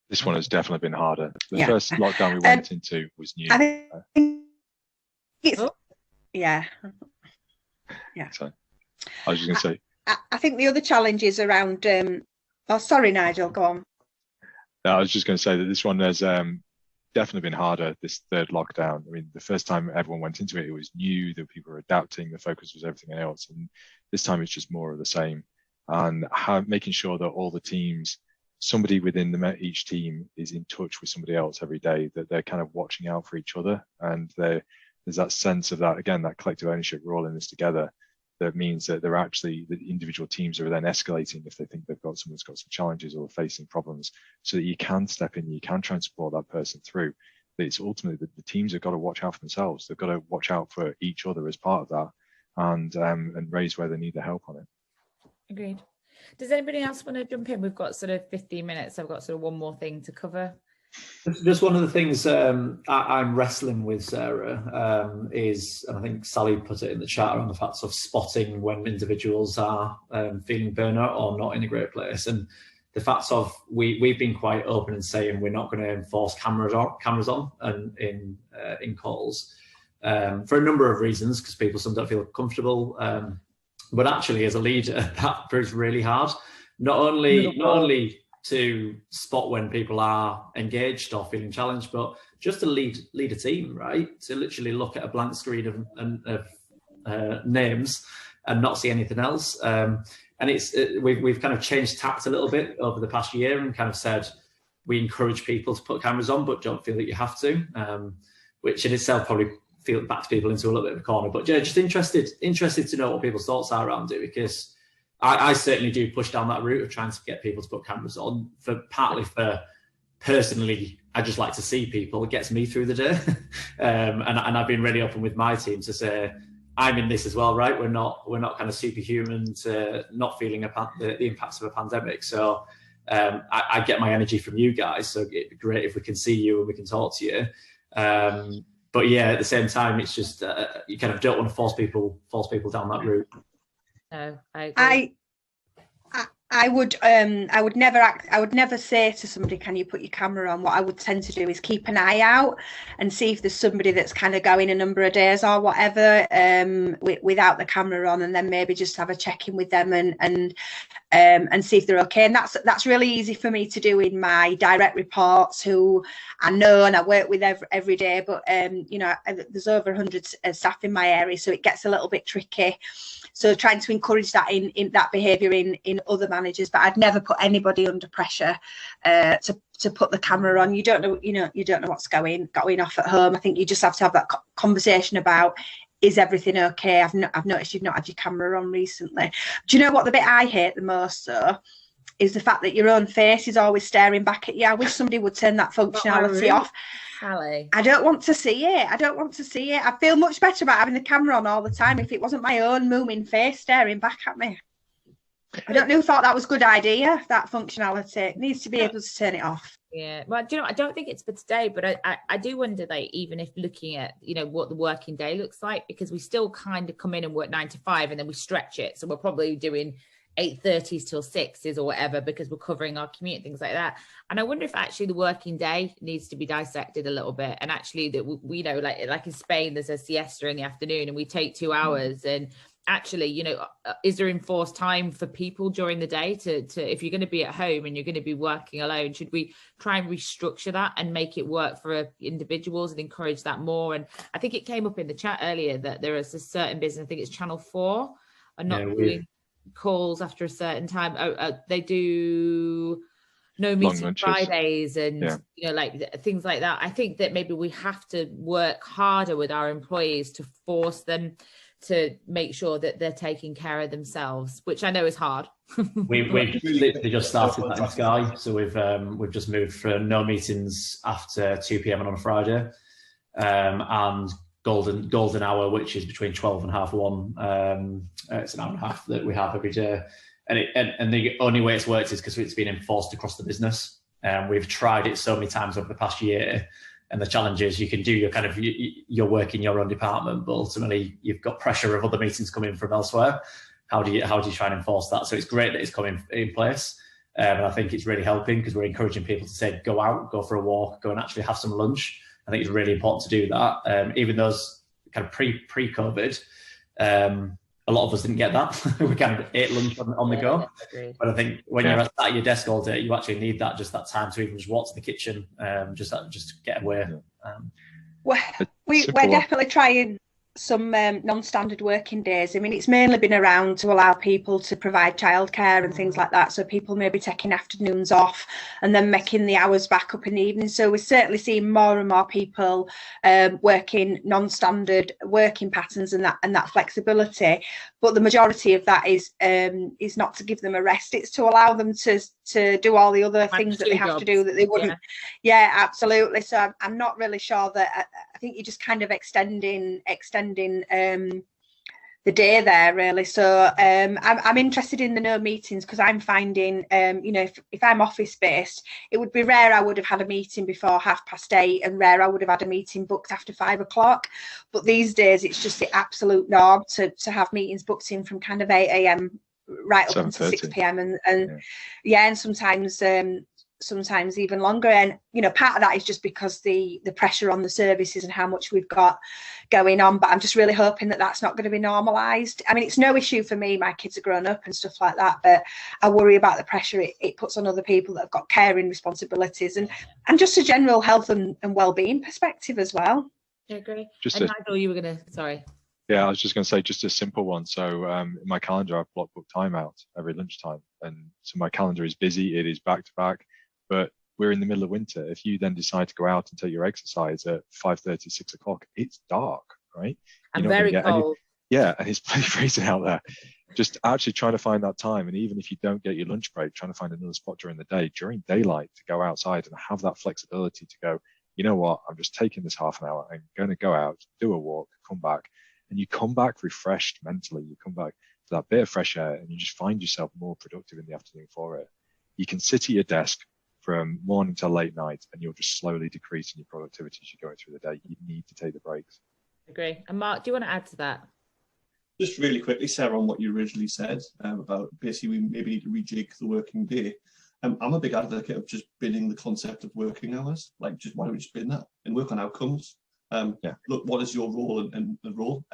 this one has definitely been harder. The first lockdown we went into was new. I think it's, So, I was just going to say. I think the other challenge is around. Oh, sorry, Nigel. Go on. No, I was just going to say that this one has definitely been harder. This third lockdown. I mean, the first time everyone went into it, it was new. That people were adapting. The focus was everything else, and this time it's just more of the same. And making sure that all the teams, somebody within each team is in touch with somebody else every day, that they're kind of watching out for each other. And there's that sense of that, again, that collective ownership, we're all in this together. That means that they're actually, the individual teams are then escalating if they think they've got someone's got some challenges or facing problems, so that you can step in, you can try and support that person through. But it's ultimately the teams have got to watch out for themselves. They've got to watch out for each other as part of that, and raise where they need the help on it. Agreed. Does anybody else want to jump in? We've got sort of 15 minutes. I've got sort of one more thing to cover. Just one of the things I'm wrestling with, Sarah, is, and I think Sally put it in the chat, around the fact of spotting when individuals are feeling burnout or not in a great place. And the fact of we've been quite open and saying we're not going to enforce cameras on and in calls for a number of reasons, because people sometimes don't feel comfortable. But actually, as a leader, that proves really hard. Not only to spot when people are engaged or feeling challenged, but just to lead a team, right? To literally look at a blank screen of names and not see anything else. And we've kind of changed tact a little bit over the past year and kind of said we encourage people to put cameras on, but don't feel that you have to, which in itself probably backs people into a little bit of a corner. But yeah, just interested to know what people's thoughts are around it, because I certainly do push down that route of trying to get people to put cameras on, partly for personally, I just like to see people. It gets me through the day. And I've been really open with my team to say, I'm in this as well, right? We're not kind of superhuman to not feeling the impacts of a pandemic. So I get my energy from you guys. So it'd be great if we can see you and we can talk to you. But yeah, at the same time, it's just you kind of don't want to force people down that route. No, I agree. I would never say to somebody, can you put your camera on? What I would tend to do is keep an eye out and see if there's somebody that's kind of going a number of days or whatever without the camera on, and then maybe just have a check-in with them and see if they're okay. And that's really easy for me to do in my direct reports, who I know and I work with every day, but you know, there's over 100 staff in my area, so it gets a little bit tricky. So trying to encourage that in that behaviour in other managers, but I'd never put anybody under pressure to put the camera on. You don't know what's going off at home. I think you just have to have that conversation about, is everything okay? I've noticed you've not had your camera on recently. Do you know what the bit I hate the most though? Is the fact that your own face is always staring back at you. I wish somebody would turn that functionality off. Hallie. I don't want to see it. I feel much better about having the camera on all the time if it wasn't my own mooming face staring back at me. I don't know who thought that was a good idea, that functionality. It needs to be able to turn it off. Yeah, well, do you know, I don't think it's for today, but I do wonder, like, even if looking at, you know, what the working day looks like, because we still kind of come in and work 9 to 5 and then we stretch it. So we're probably doing 8:30s till 6s or whatever, because we're covering our commute, things like that. And I wonder if actually the working day needs to be dissected a little bit, and actually that we know, like in Spain, there's a siesta in the afternoon and we take 2 hours. And actually, you know, is there enforced time for people during the day to if you're going to be at home and you're going to be working alone, should we try and restructure that and make it work for individuals and encourage that more? And I think it came up in the chat earlier that there is a certain business, I think it's Channel 4, are not doing calls after a certain time. They do no meeting Fridays and you know, like things like that. I think that maybe we have to work harder with our employees to force them to make sure that they're taking care of themselves, which I know is hard. We've literally just started that in Sky, so we've just moved for no meetings after 2 p.m. on a Friday, and golden hour, which is between 12 and half 1. It's an hour and a half that we have every day, and the only way it's worked is because it's been enforced across the business. We've tried it so many times over the past year, and the challenge is you can do your work in your own department, but ultimately you've got pressure of other meetings coming from elsewhere. How do you try and enforce that? So it's great that it's coming in place, and I think it's really helping, because we're encouraging people to say, go out, go for a walk, go and actually have some lunch. I think it's really important to do that. Even those kind of pre-COVID, a lot of us didn't get that. We kind of ate lunch on the go. But I think when you're at your desk all day, you actually need that time to even just walk to the kitchen, just get away. We're definitely trying some non-standard working days. I mean, it's mainly been around to allow people to provide childcare and things like that, so people may be taking afternoons off and then making the hours back up in the evening. So we're certainly seeing more and more people working non-standard working patterns and that flexibility. But the majority of that is not to give them a rest, it's to allow them to do all the other things that they have to do that they wouldn't. Yeah, absolutely. So I'm not really sure that I think you're just kind of extending the day there, really. So I'm interested in the no meetings, because I'm finding you know, if I'm office based, it would be rare I would have had a meeting before 8:30 and rare I would have had a meeting booked after 5 o'clock. But these days it's just the absolute norm to have meetings booked in from kind of 8 a.m. right up until 6 p.m. and sometimes even longer. And part of that is just because the pressure on the services and how much we've got going on, but I'm just really hoping that that's not going to be normalized. I mean, it's no issue for me, my kids are grown up and stuff like that, but I worry about the pressure it puts on other people that have got caring responsibilities and just a general health and well-being perspective as well. I agree. Nigel, you were gonna, sorry. Yeah, I was just going to say just a simple one. So in my calendar, I've block book time out every lunchtime. And so my calendar is busy. It is back to back, but we're in the middle of winter. If you then decide to go out and take your exercise at 5:30, 6 o'clock, it's dark, right? I'm very cold. Yeah, and it's pretty freezing out there. Just actually trying to find that time. And even if you don't get your lunch break, trying to find another spot during the day, during daylight, to go outside and have that flexibility to go, you know what, I'm just taking this half an hour. I'm going to go out, do a walk, come back. And you come back refreshed mentally. You come back to that bit of fresh air and you just find yourself more productive in the afternoon for it. You can sit at your desk from morning till late night and you'll just slowly decrease in your productivity as you're going through the day. You need to take the breaks. Agree. And Mark, do you want to add to that? Just really quickly, Sarah, on what you originally said about basically we maybe need to rejig the working day. I'm a big advocate of just binning the concept of working hours. Like, just why don't we just bin that and work on outcomes? Look, what is your role and the role?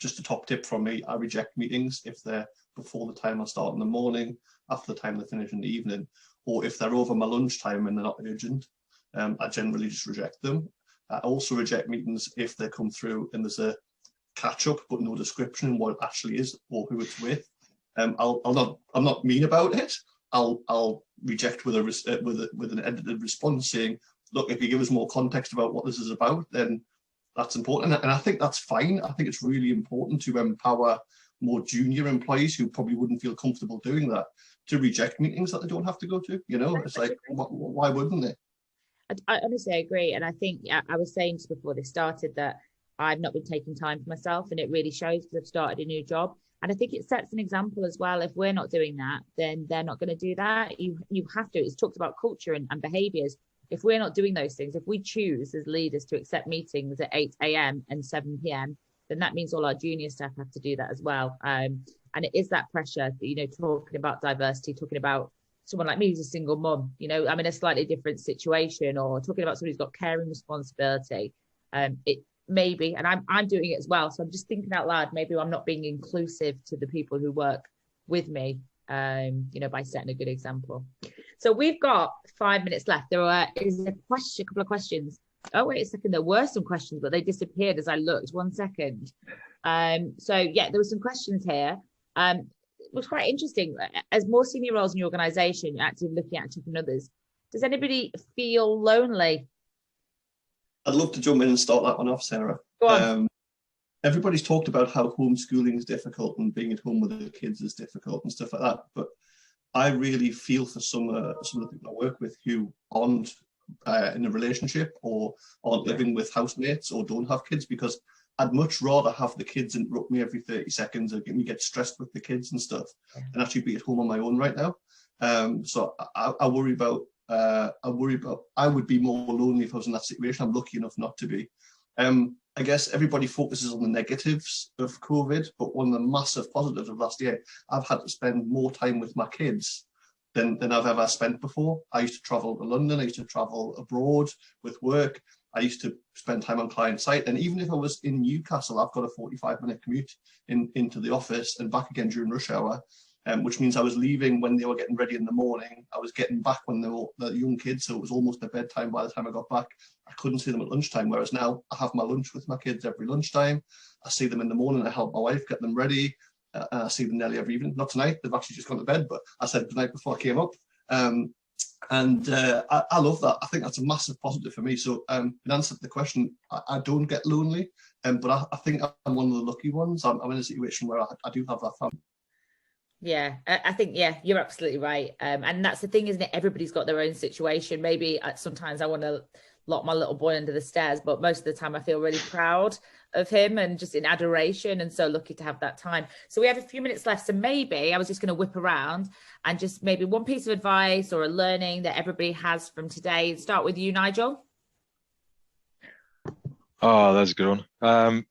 Just a top tip from me, I reject meetings if they're before the time I start in the morning, after the time they finish in the evening, or if they're over my lunchtime and they're not urgent. I generally just reject them. I also reject meetings if they come through and there's a catch up but no description of what it actually is or who it's with. I'm not mean about it. I'll reject with an edited response saying, look, if you give us more context about what this is about, then that's important. And I think that's fine. I think it's really important to empower more junior employees who probably wouldn't feel comfortable doing that to reject meetings that they don't have to go to. It's like, why wouldn't they? I honestly agree. And I think I was saying just before this started that I've not been taking time for myself, and it really shows because I've started a new job. And I think it sets an example as well. If we're not doing that, then they're not going to do that. You have to. It's talked about culture and behaviors. If we're not doing those things, if we choose as leaders to accept meetings at 8 a.m. and 7 p.m., then that means all our junior staff have to do that as well. And it is that pressure, talking about diversity, talking about someone like me who's a single mum, I'm in a slightly different situation, or talking about somebody who's got caring responsibility. It maybe, and I'm doing it as well. So I'm just thinking out loud, maybe I'm not being inclusive to the people who work with me, by setting a good example. So we've got 5 minutes left. There is a couple of questions. Oh, wait a second. There were some questions, but they disappeared as I looked. 1 second. There were some questions here. It was quite interesting. As more senior roles in your organisation, you're actively looking at taking others. Does anybody feel lonely? I'd love to jump in and start that one off, Sarah. Go on. Everybody's talked about how homeschooling is difficult and being at home with the kids is difficult and stuff like that. But I really feel for some of the people I work with who aren't in a relationship or aren't living with housemates or don't have kids, because I'd much rather have the kids interrupt me every 30 seconds or get stressed with the kids and stuff and actually be at home on my own right now. So I worry about, I would be more lonely if I was in that situation. I'm lucky enough not to be. I guess everybody focuses on the negatives of COVID, but one of the massive positives of last year, I've had to spend more time with my kids than I've ever spent before. I used to travel to London, I used to travel abroad with work, I used to spend time on client site, and even if I was in Newcastle, I've got a 45-minute commute into the office and back again during rush hour, which means I was leaving when they were getting ready in the morning. I was getting back when they were the young kids, so it was almost their bedtime by the time I got back. I couldn't see them at lunchtime, whereas now I have my lunch with my kids every lunchtime. I see them in the morning, I help my wife get them ready. I see them nearly every evening. Not tonight, they've actually just gone to bed, but I said the night before I came up. I love that. I think that's a massive positive for me. So in answer to the question, I don't get lonely, but I think I'm one of the lucky ones. I'm in a situation where I do have that family. Yeah, I think, you're absolutely right. And that's the thing, isn't it? Everybody's got their own situation. Maybe sometimes I want to lock my little boy under the stairs, but most of the time I feel really proud of him and just in adoration, and so lucky to have that time. So we have a few minutes left. So maybe I was just going to whip around and just maybe one piece of advice or a learning that everybody has from today. Start with you, Nigel. Oh, that's a good one.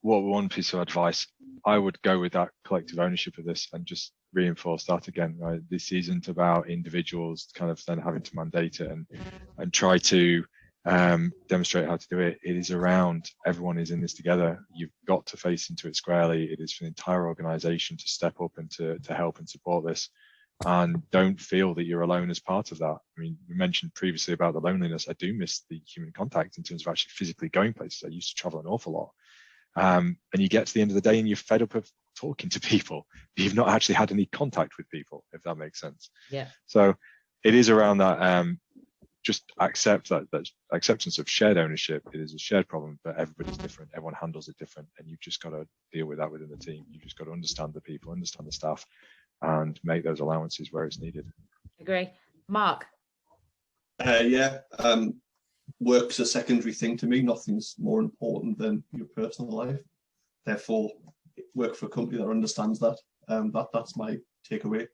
What one piece of advice? I would go with that collective ownership of this and just reinforce that again. Right? This isn't about individuals kind of then having to mandate it and try to demonstrate how to do it. It is around everyone is in this together. You've got to face into it squarely. It is for the entire organization to step up and to help and support this. And don't feel that you're alone as part of that. I mean, we mentioned previously about the loneliness. I do miss the human contact in terms of actually physically going places. I used to travel an awful lot. And you get to the end of the day and you're fed up of talking to people. You've not actually had any contact with people, if that makes sense. Yeah. So it is around that, just accept that acceptance of shared ownership. It is a shared problem, but everybody's different. Everyone handles it different. And you've just got to deal with that within the team. You've just got to understand the people, understand the staff, and make those allowances where it's needed. Agree. Mark? Work's a secondary thing to me. Nothing's more important than your personal life. Therefore, work for a company that understands that. That's my takeaway.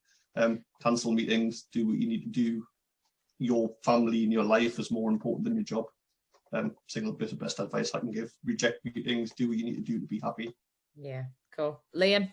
Cancel meetings, do what you need to do. Your family and your life is more important than your job. Single bit of best advice I can give. Reject meetings, do what you need to do to be happy. Yeah, cool. Liam?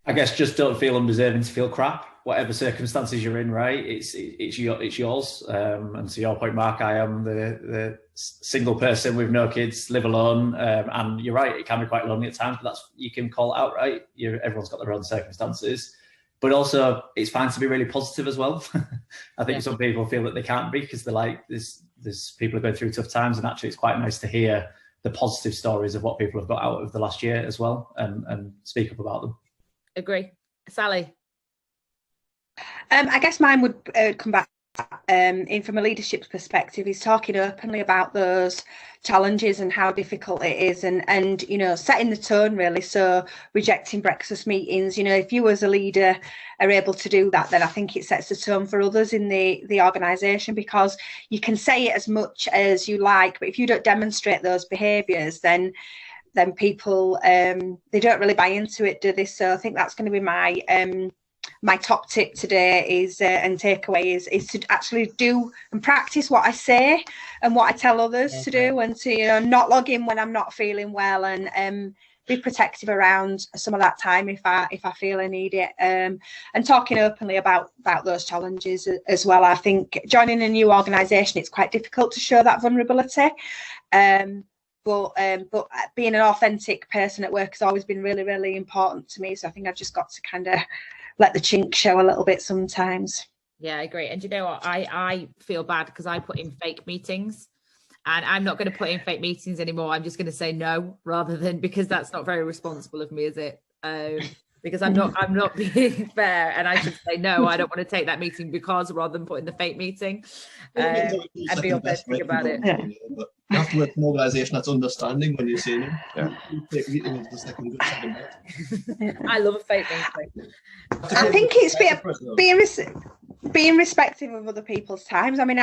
I guess just don't feel undeserving to feel crap, whatever circumstances you're in, right? It's yours. And to your point, Mark, I am the single person with no kids, live alone. And you're right, it can be quite lonely at times, but you can call it out, right? Everyone's got their own circumstances. But also, it's fine to be really positive as well. I think some people feel that they can't be because they're like, there's people are going through tough times, and actually it's quite nice to hear the positive stories of what people have got out of the last year as well, and speak up about them. Agree. Sally? I guess mine would come back in from a leadership perspective. Is talking openly about those challenges and how difficult it is, and you know, setting the tone really. So rejecting breakfast meetings, you know, if you as a leader are able to do that, then I think it sets the tone for others in the organisation, because you can say it as much as you like, but if you don't demonstrate those behaviours, then people they don't really buy into it, do they? So I think that's going to be my top tip today is and takeaway is to actually do and practice what I say and what I tell others to do, and to, you know, not log in when I'm not feeling well, and be protective around some of that time if I feel I need it, and talking openly about those challenges as well. I think joining a new organisation, it's quite difficult to show that vulnerability. But being an authentic person at work has always been really, really important to me. So I think I've just got to kind of let the chink show a little bit sometimes. Yeah, I agree. And you know what? I feel bad because I put in fake meetings, and I'm not going to put in fake meetings anymore. I'm just going to say no, rather than, because that's not very responsible of me, is it? Because I'm not being fair, and I should say no, I don't want to take that meeting because, rather than putting the fake meeting, and be authentic about it. Yeah. But you have to work for an organisation that's understanding when you're saying it. Yeah. Fake meeting is the second good second best. I love a fake meeting. I think it's being respectful of other people's times. I mean,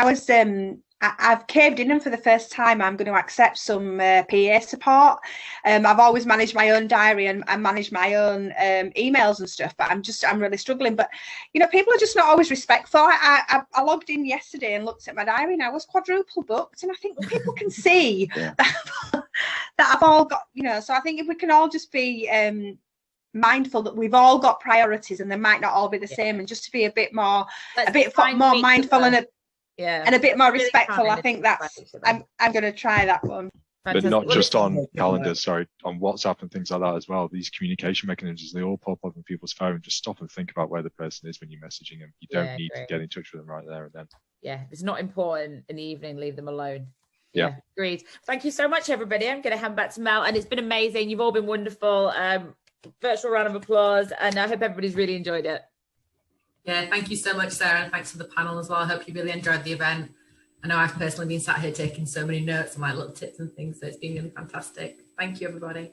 I've caved in, and for the first time I'm going to accept some PA support. I've always managed my own diary and managed my own emails and stuff, but I'm really struggling. But you know, people are just not always respectful. I logged in yesterday and looked at my diary, and I was quadruple booked, and I think people can see that I've all got, you know. So I think if we can all just be mindful that we've all got priorities, and they might not all be the same, and just to be a bit more mindful and a bit more respectful. I think that's I'm going to try that one. But not just on calendars, on WhatsApp and things like that as well. These communication mechanisms, they all pop up on people's phone. Just stop and think about where the person is when you're messaging them. You don't need to get in touch with them right there and then. Yeah, if it's not important in the evening, leave them alone. Yeah, agreed. Thank you so much, everybody. I'm going to hand back to Mel, and it's been amazing. You've all been wonderful. Virtual round of applause, and I hope everybody's really enjoyed it. Yeah, thank you so much, Sarah, and thanks for the panel as well. I hope you really enjoyed the event. I know I've personally been sat here taking so many notes and my little tips and things, so it's been really fantastic. Thank you, everybody.